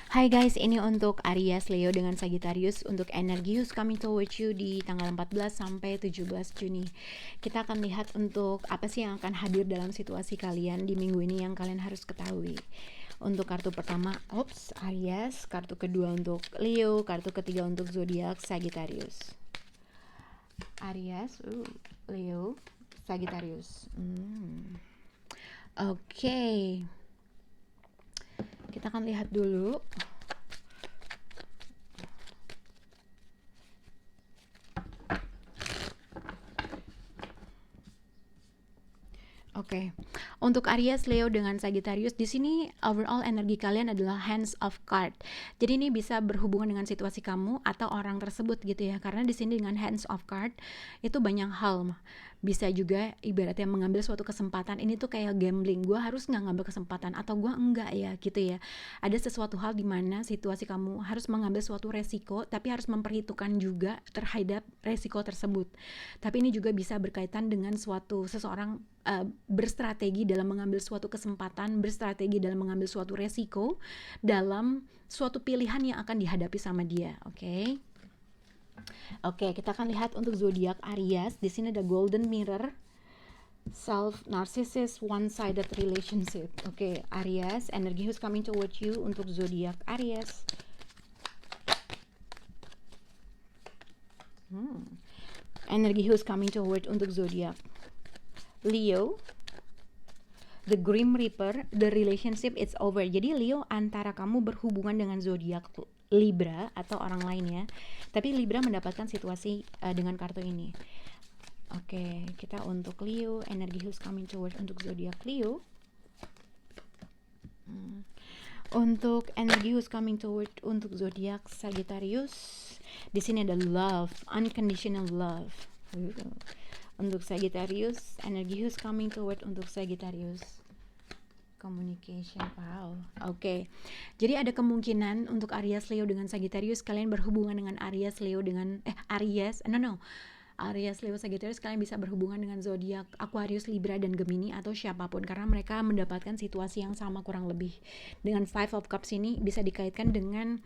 Hai guys, ini untuk Aries, Leo dengan Sagittarius untuk energi who's coming towards you di tanggal 14 sampai 17 Juni. Kita akan lihat untuk apa sih yang akan hadir dalam situasi kalian di minggu ini yang kalian harus ketahui. Untuk kartu pertama, Aries, kartu kedua untuk Leo, kartu ketiga untuk zodiak Sagittarius. Aries, Leo, Sagittarius. Oke. Kita akan lihat dulu. Oke. Untuk Aries, Leo dengan Sagittarius di sini overall energi kalian adalah Hands of Card. Jadi ini bisa berhubungan dengan situasi kamu atau orang tersebut gitu ya. Karena di sini dengan Hands of Card itu banyak hal. Bisa juga ibaratnya mengambil suatu kesempatan. Ini tuh kayak gambling. Gue harus nggak ngambil kesempatan atau gue enggak ya gitu ya. Ada sesuatu hal di mana situasi kamu harus mengambil suatu resiko, tapi harus memperhitungkan juga terhadap resiko tersebut. Tapi ini juga bisa berkaitan dengan seseorang berstrategi dalam mengambil suatu kesempatan, berstrategi dalam mengambil suatu resiko dalam suatu pilihan yang akan dihadapi sama dia. Oke, kita akan lihat untuk zodiak Aries. Di sini ada Golden Mirror, self narcissist, one-sided relationship. Aries, energy who's coming towards you untuk zodiak Aries. Energy who's coming toward untuk zodiak Leo, the Grim Reaper, the relationship it's over. Jadi Leo, antara kamu berhubungan dengan zodiak Libra atau orang lain ya. Tapi Libra mendapatkan situasi dengan kartu ini. Kita untuk Leo, energi who's coming toward untuk zodiak Leo. Untuk energi who's coming toward untuk zodiak Sagittarius, di sini ada love, unconditional love. Untuk Sagittarius, energi who's coming toward untuk Sagittarius, communication. Jadi ada kemungkinan untuk Aries, Leo dengan Sagittarius kalian berhubungan dengan Aries, Leo dengan Aries, Leo, Sagittarius kalian bisa berhubungan dengan zodiak Aquarius, Libra dan Gemini atau siapapun karena mereka mendapatkan situasi yang sama kurang lebih. Dengan Five of Cups ini bisa dikaitkan dengan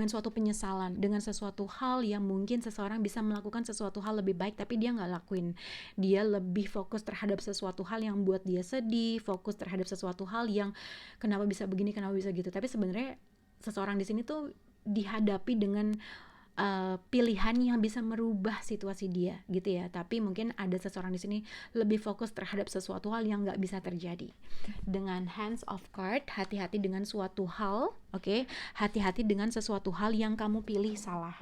suatu penyesalan, dengan sesuatu hal yang mungkin seseorang bisa melakukan sesuatu hal lebih baik tapi dia nggak lakuin. Dia lebih fokus terhadap sesuatu hal yang buat dia sedih, fokus terhadap sesuatu hal yang kenapa bisa begini, kenapa bisa gitu. Tapi sebenarnya seseorang di sini tuh dihadapi dengan pilihan yang bisa merubah situasi dia gitu ya. Tapi mungkin ada seseorang di sini lebih fokus terhadap sesuatu hal yang nggak bisa terjadi. Dengan Hands of Card, hati-hati dengan suatu hal, hati-hati dengan sesuatu hal yang kamu pilih salah.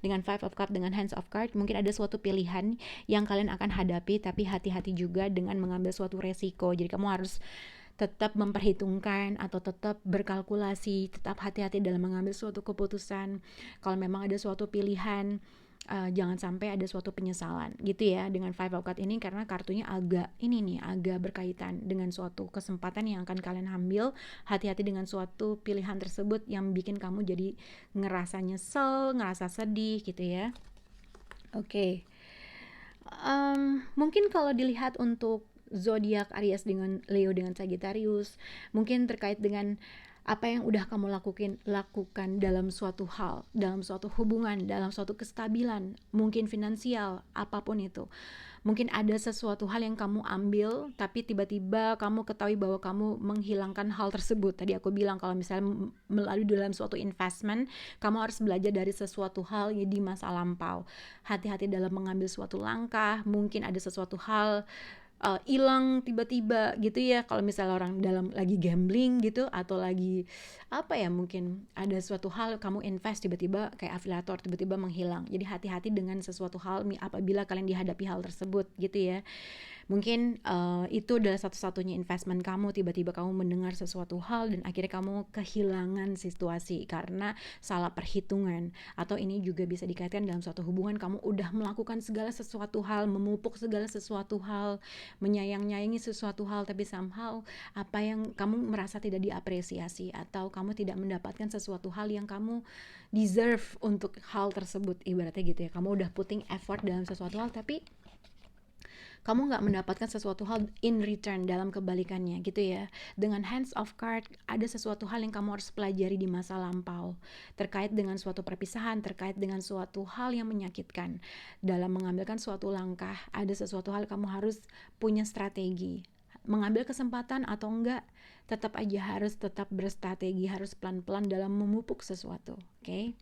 Dengan Five of Cups, dengan Hands of Card, mungkin ada suatu pilihan yang kalian akan hadapi, tapi hati-hati juga dengan mengambil suatu resiko. Jadi kamu harus tetap memperhitungkan atau tetap berkalkulasi, tetap hati-hati dalam mengambil suatu keputusan. Kalau memang ada suatu pilihan, jangan sampai ada suatu penyesalan gitu ya dengan Five of Cups ini, karena kartunya agak berkaitan dengan suatu kesempatan yang akan kalian ambil. Hati-hati dengan suatu pilihan tersebut yang bikin kamu jadi ngerasa nyesel, ngerasa sedih gitu ya. Mungkin kalau dilihat untuk zodiak Aries dengan Leo dengan Sagittarius, mungkin terkait dengan apa yang udah kamu lakukan dalam suatu hal, dalam suatu hubungan, dalam suatu kestabilan, mungkin finansial, apapun itu. Mungkin ada sesuatu hal yang kamu ambil, tapi tiba-tiba kamu ketahui bahwa kamu menghilangkan hal tersebut. Tadi aku bilang kalau misalnya melalui dalam suatu investment, kamu harus belajar dari sesuatu hal di masa lampau. Hati-hati dalam mengambil suatu langkah, mungkin ada sesuatu hal hilang tiba-tiba gitu ya. Kalau misalnya orang dalam lagi gambling gitu atau lagi mungkin ada suatu hal kamu invest tiba-tiba kayak afiliator tiba-tiba menghilang. Jadi hati-hati dengan sesuatu hal apabila kalian dihadapi hal tersebut gitu ya. Mungkin itu adalah satu-satunya investment kamu, tiba-tiba kamu mendengar sesuatu hal dan akhirnya kamu kehilangan situasi karena salah perhitungan. Atau ini juga bisa dikaitkan dalam suatu hubungan, kamu udah melakukan segala sesuatu hal, memupuk segala sesuatu hal, menyayang-nyayangi sesuatu hal, tapi somehow apa yang kamu merasa tidak diapresiasi atau kamu tidak mendapatkan sesuatu hal yang kamu deserve untuk hal tersebut, ibaratnya gitu ya. Kamu udah putting effort dalam sesuatu hal tapi kamu nggak mendapatkan sesuatu hal in return dalam kebalikannya gitu ya. Dengan hands of card, ada sesuatu hal yang kamu harus pelajari di masa lampau terkait dengan suatu perpisahan, terkait dengan suatu hal yang menyakitkan. Dalam mengambilkan suatu langkah, ada sesuatu hal kamu harus punya strategi. Mengambil kesempatan atau enggak, tetap aja harus tetap berstrategi, harus pelan-pelan dalam memupuk sesuatu. Oke.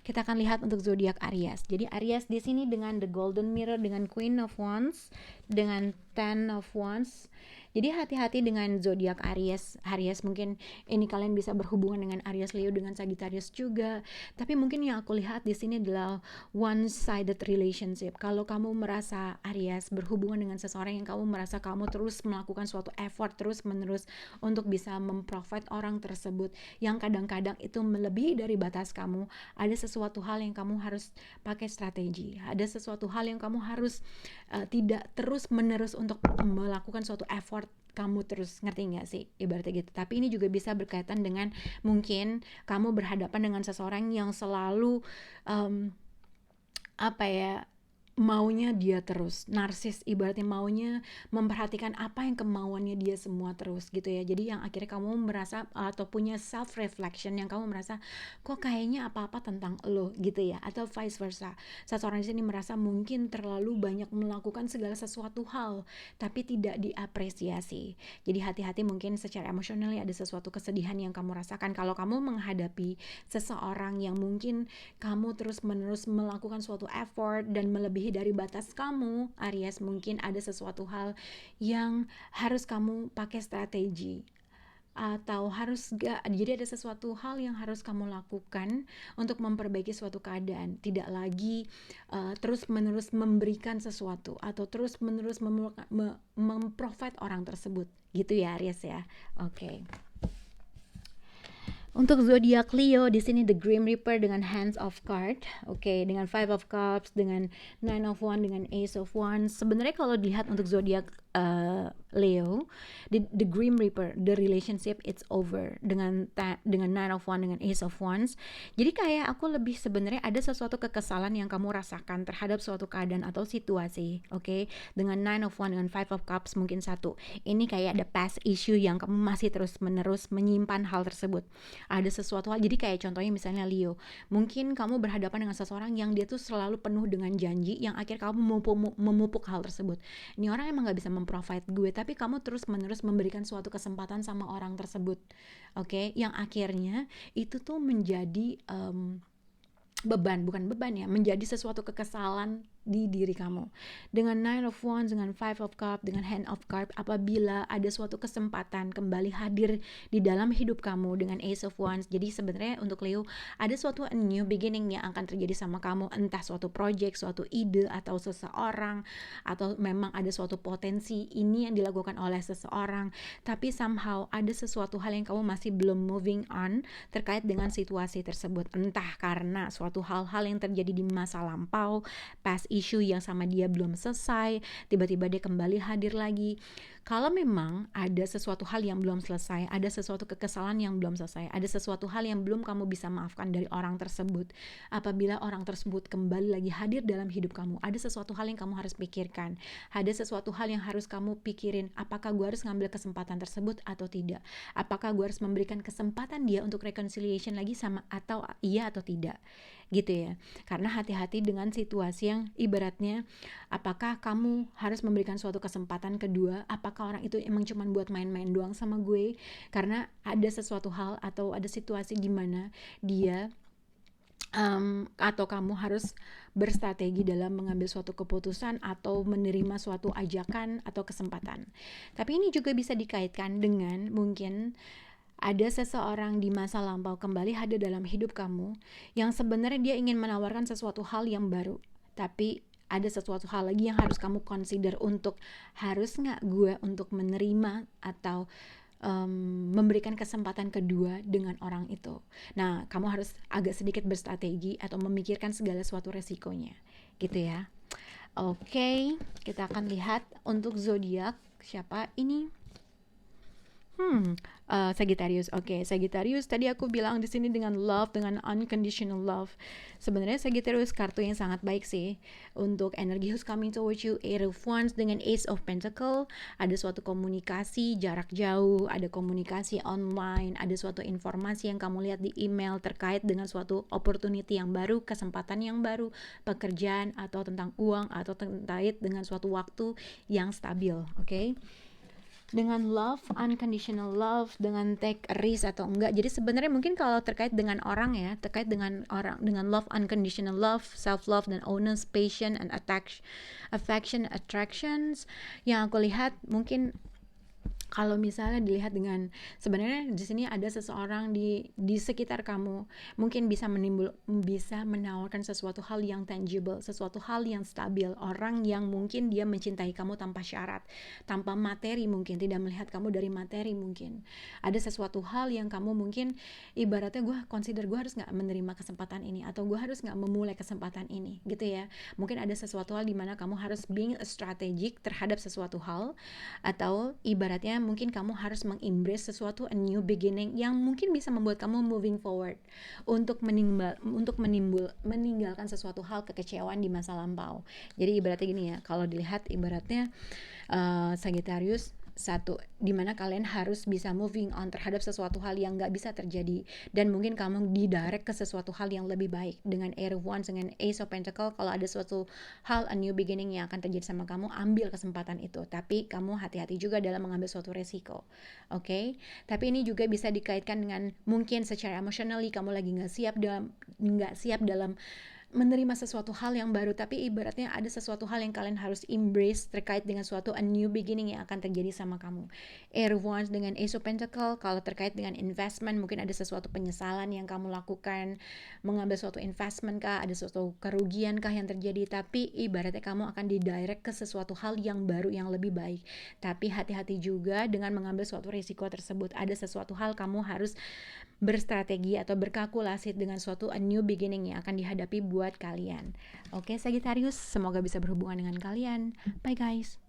Kita akan lihat untuk zodiak Aries. Jadi Aries di sini dengan the golden mirror, dengan Queen of Wands, dengan Ten of Wands. Jadi hati-hati dengan zodiak Aries. Aries mungkin ini kalian bisa berhubungan dengan Aries, Leo, dengan Sagittarius juga. Tapi mungkin yang aku lihat di sini adalah one-sided relationship. Kalau kamu merasa Aries berhubungan dengan seseorang yang kamu merasa kamu terus melakukan suatu effort terus-menerus untuk bisa memprovide orang tersebut, yang kadang-kadang itu melebihi dari batas kamu, ada sesuatu hal yang kamu harus pakai strategi. Ada sesuatu hal yang kamu harus tidak terus-menerus untuk melakukan suatu effort kamu terus, ngerti nggak sih ibaratnya gitu. Tapi ini juga bisa berkaitan dengan mungkin kamu berhadapan dengan seseorang yang selalu maunya dia terus, narsis, ibaratnya maunya memperhatikan apa yang kemauannya dia semua terus gitu ya. Jadi yang akhirnya kamu merasa atau punya self reflection, yang kamu merasa kok kayaknya apa-apa tentang lo gitu ya, atau vice versa. Seseorang di sini merasa mungkin terlalu banyak melakukan segala sesuatu hal tapi tidak diapresiasi. Jadi hati-hati, mungkin secara emosional ada sesuatu kesedihan yang kamu rasakan kalau kamu menghadapi seseorang yang mungkin kamu terus-menerus melakukan suatu effort dan melebihi dari batas kamu, Aries. Mungkin ada sesuatu hal yang harus kamu pakai strategi, atau jadi ada sesuatu hal yang harus kamu lakukan untuk memperbaiki suatu keadaan. Tidak lagi terus-menerus memberikan sesuatu atau terus-menerus memprovide orang tersebut gitu ya, Aries ya. Oke. Untuk zodiak Leo di sini the Grim Reaper dengan Hands of Card, oke, dengan Five of Cups, dengan Nine of Wands, dengan Ace of Wands. Sebenarnya kalau dilihat untuk zodiak Leo, the Grim Reaper, the relationship it's over dengan Nine of Wands, dengan Ace of Wands. Jadi kayak aku lebih sebenarnya ada sesuatu kekesalan yang kamu rasakan terhadap suatu keadaan atau situasi, oke. Dengan Nine of Wands, dengan Five of Cups mungkin satu. Ini kayak ada past issue yang kamu masih terus-menerus menyimpan hal tersebut. Ada sesuatu hal, jadi kayak contohnya misalnya Leo, mungkin kamu berhadapan dengan seseorang yang dia tuh selalu penuh dengan janji, yang akhir kamu memupuk hal tersebut. Ini orang emang gak bisa memprovide gue, tapi kamu terus-menerus memberikan suatu kesempatan sama orang tersebut, oke, yang akhirnya itu tuh menjadi bukan beban ya, menjadi sesuatu kekesalan di diri kamu. Dengan Nine of Wands, dengan Five of Cups, dengan Hand of Cards, apabila ada suatu kesempatan kembali hadir di dalam hidup kamu dengan Ace of Wands. Jadi sebenarnya untuk Leo ada suatu new beginning yang akan terjadi sama kamu, entah suatu project, suatu ide, atau seseorang, atau memang ada suatu potensi ini yang dilakukan oleh seseorang, tapi somehow ada sesuatu hal yang kamu masih belum moving on terkait dengan situasi tersebut, entah karena suatu hal-hal yang terjadi di masa lampau, past issue yang sama dia belum selesai, tiba-tiba dia kembali hadir lagi. Kalau memang ada sesuatu hal yang belum selesai, ada sesuatu kekesalan yang belum selesai, ada sesuatu hal yang belum kamu bisa maafkan dari orang tersebut, apabila orang tersebut kembali lagi hadir dalam hidup kamu, ada sesuatu hal yang kamu harus pikirkan, ada sesuatu hal yang harus kamu pikirin, apakah gue harus ngambil kesempatan tersebut atau tidak, apakah gue harus memberikan kesempatan dia untuk reconciliation lagi sama, atau iya atau tidak gitu ya. Karena hati-hati dengan situasi yang ibaratnya, apakah kamu harus memberikan suatu kesempatan kedua, apakah orang itu emang cuma buat main-main doang sama gue, karena ada sesuatu hal atau ada situasi di mana dia atau kamu harus berstrategi dalam mengambil suatu keputusan atau menerima suatu ajakan atau kesempatan. Tapi ini juga bisa dikaitkan dengan mungkin ada seseorang di masa lampau kembali hadir dalam hidup kamu yang sebenarnya dia ingin menawarkan sesuatu hal yang baru, tapi ada sesuatu hal lagi yang harus kamu consider untuk harus nggak gue untuk menerima atau memberikan kesempatan kedua dengan orang itu. Nah, kamu harus agak sedikit berstrategi atau memikirkan segala suatu resikonya gitu ya. Oke, kita akan lihat untuk zodiak siapa ini. Sagittarius. Oke, Sagittarius tadi aku bilang di sini dengan love, dengan unconditional love. Sebenarnya Sagittarius kartu yang sangat baik sih untuk energi who's coming towards you. Eight of Wands dengan Ace of Pentacle, ada suatu komunikasi jarak jauh, ada komunikasi online, ada suatu informasi yang kamu lihat di email terkait dengan suatu opportunity yang baru, kesempatan yang baru, pekerjaan atau tentang uang atau terkait dengan suatu waktu yang stabil, oke? Dengan love, unconditional love, dengan take a risk atau enggak. Jadi sebenarnya mungkin kalau terkait dengan orang ya, terkait dengan orang, dengan love, unconditional love, self love dan honest, patient and affection, attractions, yang aku lihat mungkin kalau misalnya dilihat dengan sebenarnya di sini ada seseorang di sekitar kamu mungkin bisa menawarkan sesuatu hal yang tangible, sesuatu hal yang stabil, orang yang mungkin dia mencintai kamu tanpa syarat, tanpa materi, mungkin tidak melihat kamu dari materi, mungkin ada sesuatu hal yang kamu mungkin ibaratnya gue harus nggak menerima kesempatan ini atau gue harus nggak memulai kesempatan ini gitu ya. Mungkin ada sesuatu hal di mana kamu harus being strategic terhadap sesuatu hal, atau ibaratnya mungkin kamu harus mengembrace sesuatu, a new beginning yang mungkin bisa membuat kamu moving forward untuk meninggalkan sesuatu hal kekecewaan di masa lampau. Jadi ibaratnya gini ya, kalau dilihat ibaratnya Sagittarius satu, dimana kalian harus bisa moving on terhadap sesuatu hal yang gak bisa terjadi, dan mungkin kamu didirect ke sesuatu hal yang lebih baik dengan Air of Wands, dengan Ace of Pentacle. Kalau ada suatu hal, a new beginning yang akan terjadi sama kamu, ambil kesempatan itu, tapi kamu hati-hati juga dalam mengambil suatu resiko, oke? Tapi ini juga bisa dikaitkan dengan mungkin secara emotionally kamu lagi gak siap dalam menerima sesuatu hal yang baru, tapi ibaratnya ada sesuatu hal yang kalian harus embrace terkait dengan suatu a new beginning yang akan terjadi sama kamu. Air of Wands dengan Ace of Pentacle, kalau terkait dengan investment mungkin ada sesuatu penyesalan yang kamu lakukan, mengambil suatu investment kah, ada suatu kerugian kah yang terjadi, tapi ibaratnya kamu akan didirect ke sesuatu hal yang baru yang lebih baik. Tapi hati-hati juga dengan mengambil suatu risiko tersebut. Ada sesuatu hal kamu harus berstrategi atau berkalkulasi dengan suatu a new beginning yang akan dihadapi buat kalian. Oke, Sagittarius, semoga bisa berhubungan dengan kalian. Bye guys.